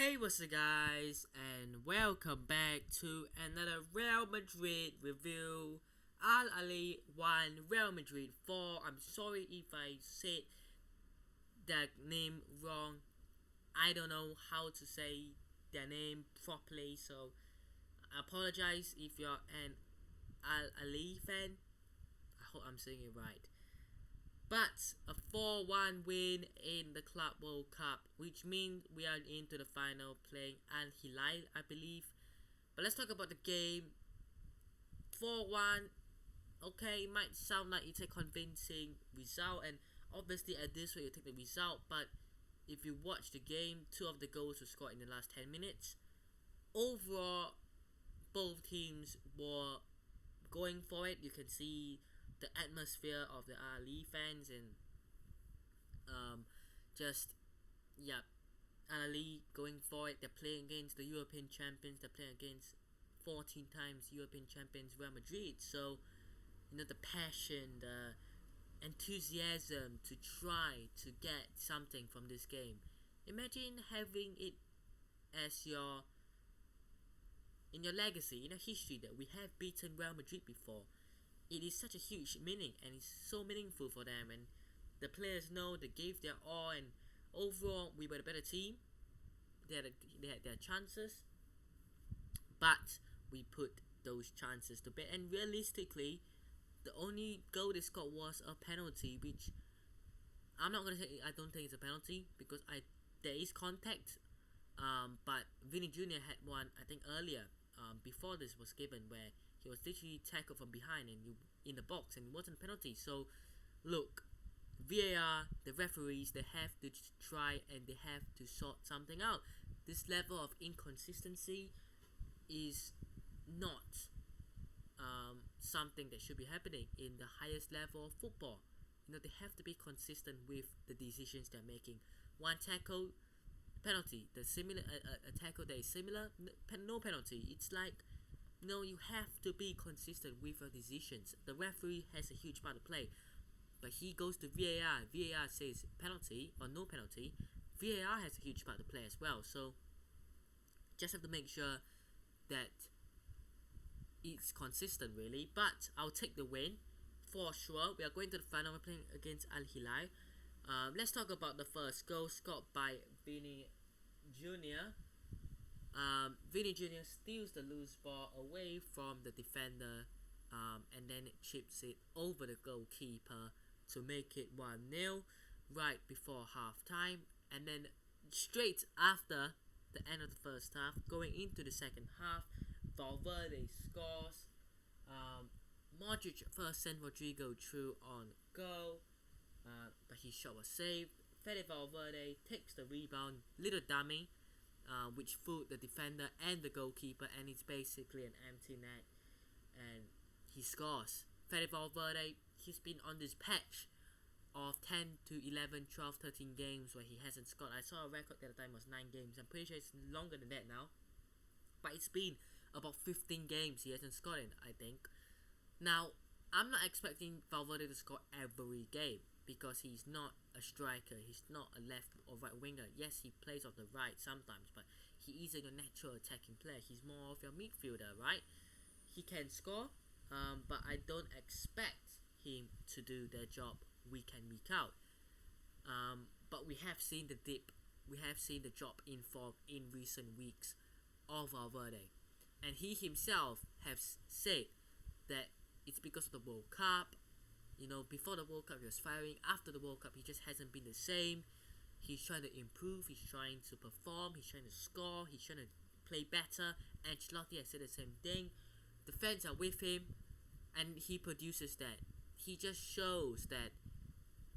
Hey, what's up, guys, and welcome back to another Real Madrid review. Ahly 1, Real Madrid 4. I'm sorry if I said that name wrong. I don't know how to say their name properly, so I apologize if you're an Ahly fan. I hope I'm saying it right. But a 4-1 win in the Club World Cup, which means we are into the final playing Ahly, I believe. But let's talk about the game. 4-1, okay, it might sound like it's a convincing result, and obviously at this way you take the result, but if you watch the game, 2 of the goals were scored in the last 10 minutes. Overall, both teams were going for it. You can see the atmosphere of the Ahly fans, and just yeah, Ahly going for it. They're playing against the European champions. They're playing against 14 times European champions Real Madrid. So the passion, the enthusiasm to try to get something from this game. Imagine having it as your in your legacy, in a history, that we have beaten Real Madrid before. It is such a huge meaning, and it's so meaningful for them, and the players know they gave their all, and overall we were the better team. They had their chances, but we put those chances to bed, and realistically the only goal they scored was a penalty, which I'm not gonna say I don't think it's a penalty, because there is contact, but Vinny Jr. had one, I think, earlier, before this was given, where he was literally tackled from behind and in the box, and it wasn't a penalty. So look, VAR, the referees, they have to try and they have to sort something out. This level of inconsistency is not something that should be happening in the highest level of football. They have to be consistent with the decisions they're making. One tackle, penalty. The similar a tackle that is similar, no penalty. It's like, you have to be consistent with your decisions. The referee has a huge part to play, but he goes to VAR. VAR says penalty or no penalty. VAR has a huge part to play as well. So just have to make sure that it's consistent, really. But I'll take the win for sure. We are going to the final. We're playing against Ahly. Let's talk about the first goal, scored by Vinny Jr. Vinny Jr. steals the loose ball away from the defender, and then it chips it over the goalkeeper to make it 1-0 right before half time. And then straight after the end of the first half, going into the second half, Valverde scores. Modric first sent Rodrigo through on goal, but his shot was saved. Fede Valverde takes the rebound, little dummy, which fooled the defender and the goalkeeper, and it's basically an empty net, and he scores. Fede Valverde, he's been on this patch of 10 to 11, 12, 13 games where he hasn't scored. I saw a record at the time was 9 games. I'm pretty sure it's longer than that now, but it's been about 15 games he hasn't scored in, I think. Now, I'm not expecting Valverde to score every game, because he's not a striker, he's not a left or right winger. Yes, he plays off the right sometimes, but he isn't a natural attacking player. He's more of your midfielder, right? He can score, but I don't expect him to do their job week in, week out. But we have seen the dip, we have seen the drop in form in recent weeks of Valverde, and he himself has said that it's because of the World Cup. Before the World Cup he was firing. After the World Cup he just hasn't been the same. He's trying to improve, he's trying to perform, he's trying to score, he's trying to play better. Ancelotti has said the same thing. The fans are with him, and he produces that. He just shows that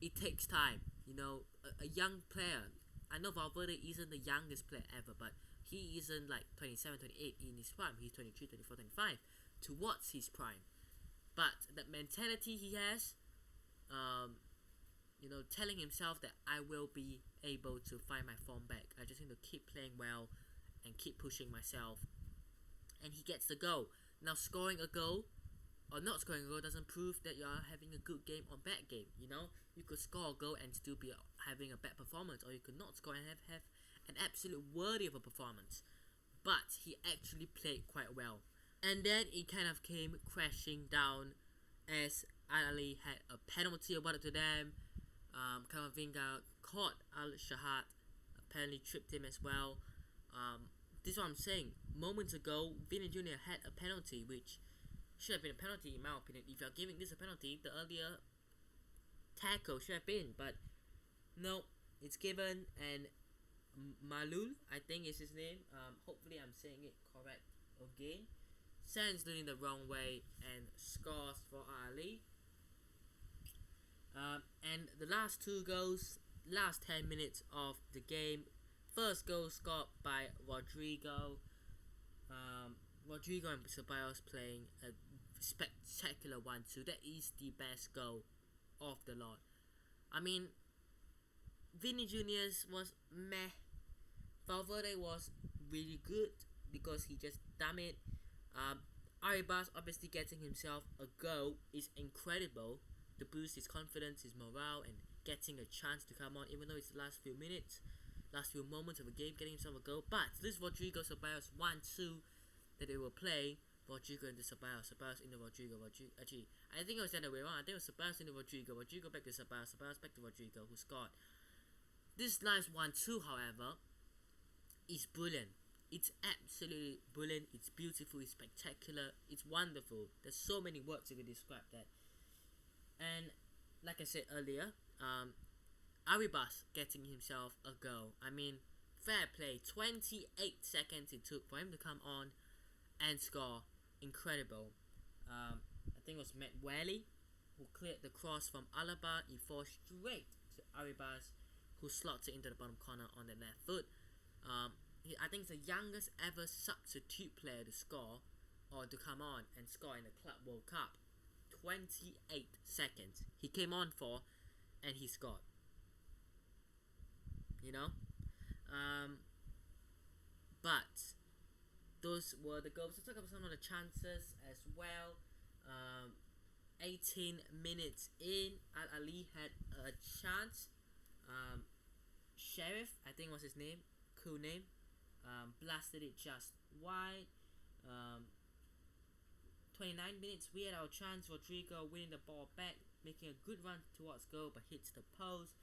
it takes time. A young player, I know Valverde isn't the youngest player ever, but he isn't like 27, 28 in his prime. He's 23, 24, 25 towards his prime. But that mentality he has, telling himself that I will be able to find my form back. I just need to keep playing well and keep pushing myself. And he gets the goal. Now, scoring a goal or not scoring a goal doesn't prove that you are having a good game or bad game. You could score a goal and still be having a bad performance, or you could not score and have an absolute worthy of a performance, but he actually played quite well. And then it kind of came crashing down as Ahly had a penalty awarded to them. Kamavinga caught Al-Shahad, apparently tripped him as well. This is what I'm saying. Moments ago, Vini Jr. had a penalty, which should have been a penalty in my opinion. If you're giving this a penalty, the earlier tackle should have been, but no, it's given. And Malul, I think is his name. Hopefully I'm saying it correct again. Sends doing the wrong way and scores for Ahly. And the last two goals, last 10 minutes of the game. First goal scored by Rodrigo. Rodrigo and Ceballos playing a spectacular 1-2. That is the best goal of the lot. I mean, Vini Jr.'s was meh. Valverde was really good because he just damn it. Arribas obviously getting himself a goal is incredible to boost his confidence, his morale, and getting a chance to come on, even though it's the last few minutes, last few moments of a game, getting himself a goal. But this Rodrigo Ceballos 1-2 that they will play. Rodrigo into Ceballos, Ceballos into Rodrigo, actually, I think it was the other way around. I think it was Ceballos into Rodrigo, Rodrigo back to Ceballos, Ceballos back to Rodrigo, who scored. This last 1-2, however, is brilliant. It's absolutely brilliant. It's beautiful. It's spectacular. It's wonderful. There's so many words to describe that. And like I said earlier, Arribas getting himself a goal. I mean, fair play. 28 seconds it took for him to come on and score. Incredible. I think it was Matt Whaley who cleared the cross from Alaba. He falls straight to Arribas, who slots it into the bottom corner on the left foot. I think it's the youngest ever substitute player to score or to come on and score in the Club World Cup. 28 seconds he came on for and he scored. You know? But those were the goals. Let's talk about some of the chances as well. 18 minutes in, Ahly had a chance. Sheriff, I think was his name, cool name, blasted it just wide. 29 minutes, we had our chance. Rodrigo winning the ball back, making a good run towards goal, but hits the post.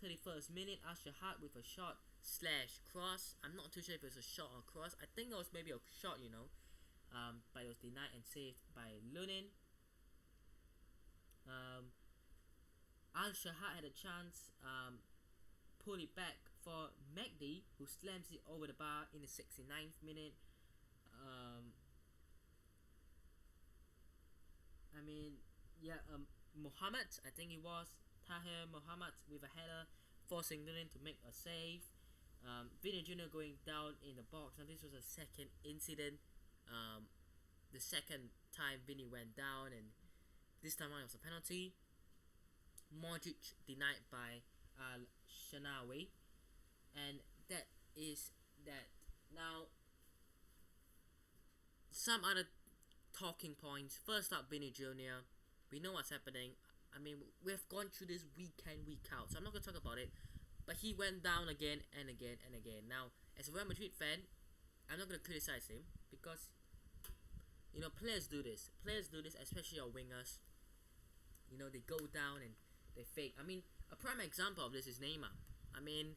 31st minute, Al-Shahad with a shot / cross. I'm not too sure if it was a shot or cross. I think it was maybe a shot, but it was denied and saved by Lunin. Al-Shahad had a chance, pulled it back for Magdi, who slams it over the bar in the 69th minute. Mohammed, I think it was Tahir Mohammed with a header, forcing Lunin to make a save. Vini Jr. going down in the box. Now this was a second incident. The second time Vini went down, and this time around it was a penalty. Modric denied by Shanawi, and that is that. Now, some other talking points. First up, Vini Jr. We know what's happening. I mean, we've gone through this week in, week out, so I'm not going to talk about it. But he went down again and again and again. Now, as a Real Madrid fan, I'm not going to criticize him because, players do this. Players do this, especially our wingers. They go down and they fake. I mean, a prime example of this is Neymar. I mean,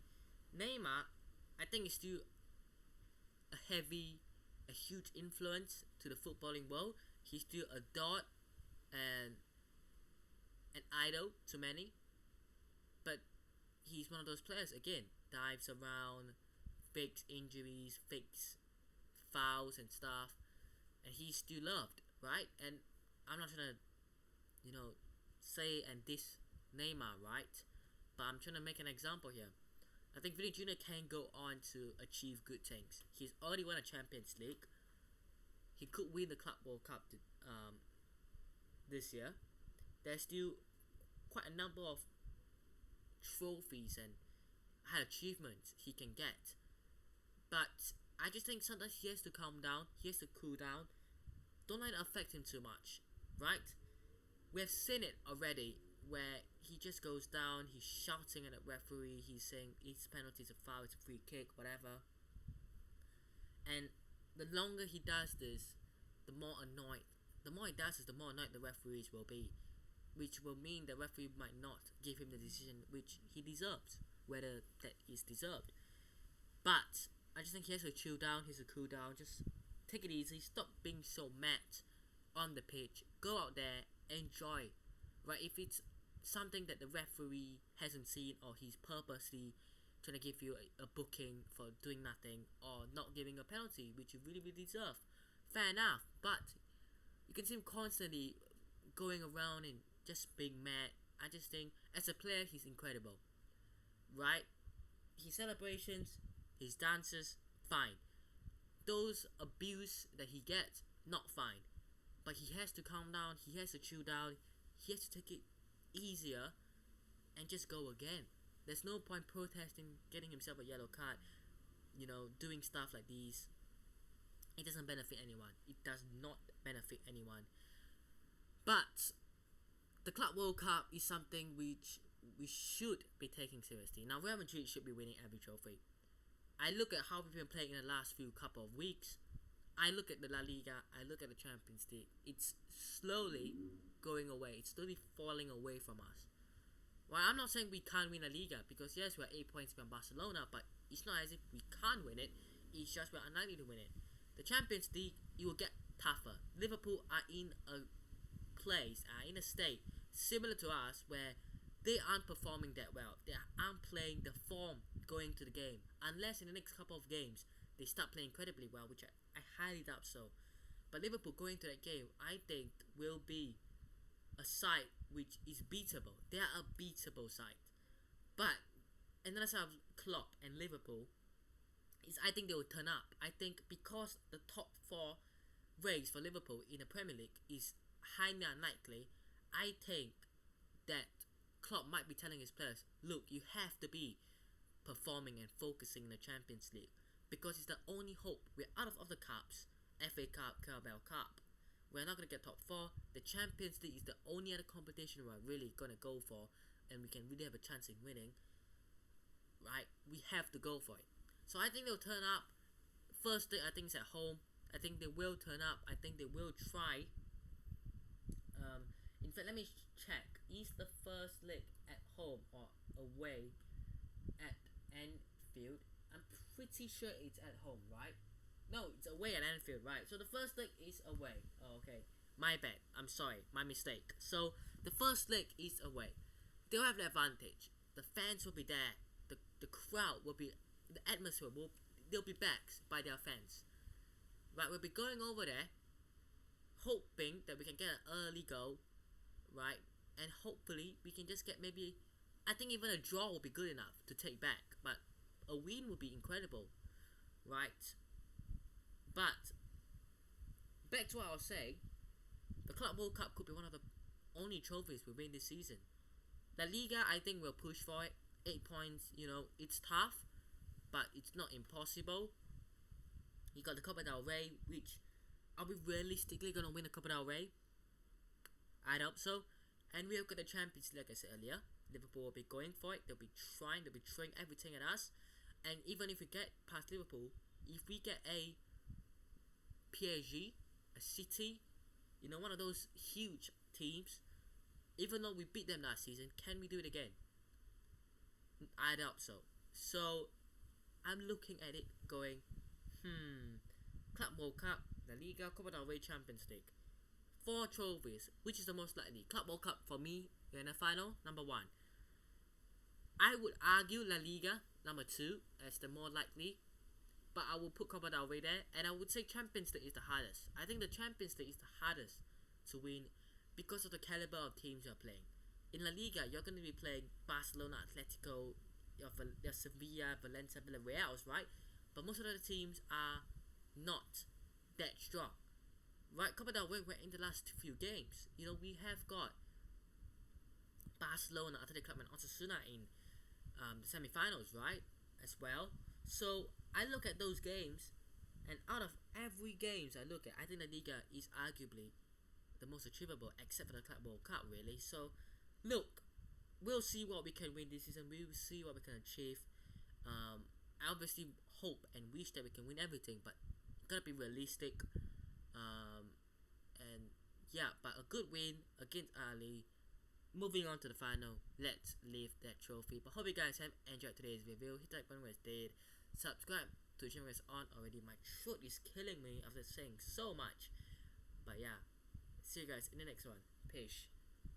Neymar, I think is still a huge influence to the footballing world. He's still adored and an idol to many. But he's one of those players, again, dives around, fakes injuries, fakes fouls and stuff, and he's still loved, right? And I'm not trying to, say and diss Neymar, right? But I'm trying to make an example here. I think Vini Jr. can go on to achieve good things. He's already won a Champions League. He could win the Club World Cup this year. There's still quite a number of trophies and high achievements he can get. But I just think sometimes he has to calm down. He has to cool down. Don't let it affect him too much, right? We have seen it already where he just goes down, he's shouting at the referee, he's saying it's penalty, it's a foul, it's a free kick, whatever. And the longer he does this, the more annoyed the referees will be, which will mean the referee might not give him the decision which he deserves, whether that is deserved. But I just think he has to chill down, he has to cool down, just take it easy, stop being so mad on the pitch, go out there, enjoy, right? If it's something that the referee hasn't seen, or he's purposely trying to give you a booking for doing nothing, or not giving a penalty which you really deserve, fair enough. But you can see him constantly going around and just being mad. I just think as a player he's incredible, right? His celebrations, his dances, fine. Those abuse that he gets, not fine. But he has to calm down, he has to chill down, he has to take it easier and just go again. There's no point protesting, getting himself a yellow card, doing stuff like these. It doesn't benefit anyone. It does not benefit anyone. But the Club World Cup is something which we should be taking seriously. Now, Real Madrid should be winning every trophy. I look at how we've been playing in the last few couple of weeks. I look at the La Liga, I look at the Champions League. It's slowly going away. It's slowly falling away from us. Well, I'm not saying we can't win La Liga, because yes, we're 8 points behind Barcelona, but it's not as if we can't win it. It's just we're unlikely to win it. The Champions League, it will get tougher. Liverpool are in a state similar to us, where they aren't performing that well. They aren't playing the form going to the game, unless in the next couple of games they start playing incredibly well, which I highly doubt so. But Liverpool going to that game, I think, will be a side which is beatable. They are a beatable side. But another side of Klopp and Liverpool is, I think they will turn up. I think because the top 4 race for Liverpool in the Premier League is highly unlikely, I think that Klopp might be telling his players, look, you have to be performing and focusing in the Champions League, because it's the only hope. We're out of other cups, FA Cup, Carabao Cup. We're not going to get top 4. The Champions League is the only other competition we're really going to go for, and we can really have a chance in winning, right? We have to go for it. So I think they'll turn up. First day, I think it's at home. I think they will turn up. I think they will try. In fact, let me check. Is the first leg at home or away at Anfield? I'm pretty sure it's at home, right? No, it's away at Anfield, right? So the first leg is away. Oh, okay. My bad. I'm sorry. My mistake. So the first leg is away. They'll have the advantage. The fans will be there. The crowd will be... The atmosphere will... They'll be backed by their fans. Right? We'll be going over there, hoping that we can get an early goal, right? And hopefully we can just get maybe... I think even a draw will be good enough to take back. But a win would be incredible, right? But back to what I was saying, the Club World Cup could be one of the only trophies we win this season. La Liga, I think we'll push for it. 8 points, it's tough, but it's not impossible. You got the Copa del Rey, which, are we realistically gonna win the Copa del Rey? I hope so. And we've got the Champions League, like I said earlier. Liverpool will be going for it. They'll be throwing everything at us. And even if we get past Liverpool, if we get a PSG, a City, one of those huge teams, even though we beat them last season, can we do it again? I doubt so. So I'm looking at it going, Club World Cup, La Liga, Copa del Rey, Champions League. 4 trophies, which is the most likely? Club World Cup for me, in the final, number 1. I would argue La Liga, number 2, as the more likely. But I will put Copa del Rey there, and I would say Champions League is the hardest. I think the Champions League is the hardest to win because of the caliber of teams you're playing. In La Liga, you're going to be playing Barcelona, Atletico, your Sevilla, Valencia, Villarreal, right? But most of the teams are not that strong, right? Copa del Rey, we're in the last few games. We have got Barcelona, Atletico Club, and Osasuna in the semi-finals, right? As well. So I look at those games, and out of every games I look at, I think La Liga is arguably the most achievable, except for the Club World Cup, really. So look, we'll see what we can win this season. We'll see what we can achieve. I obviously hope and wish that we can win everything, but gotta be realistic. And yeah, but a good win against Ahly. Moving on to the final, let's leave that trophy. But hope you guys have enjoyed today's video. Hit that like button where it's dead. Subscribe to the channel where it's on already. My throat is killing me after saying so much. But yeah, see you guys in the next one. Peace.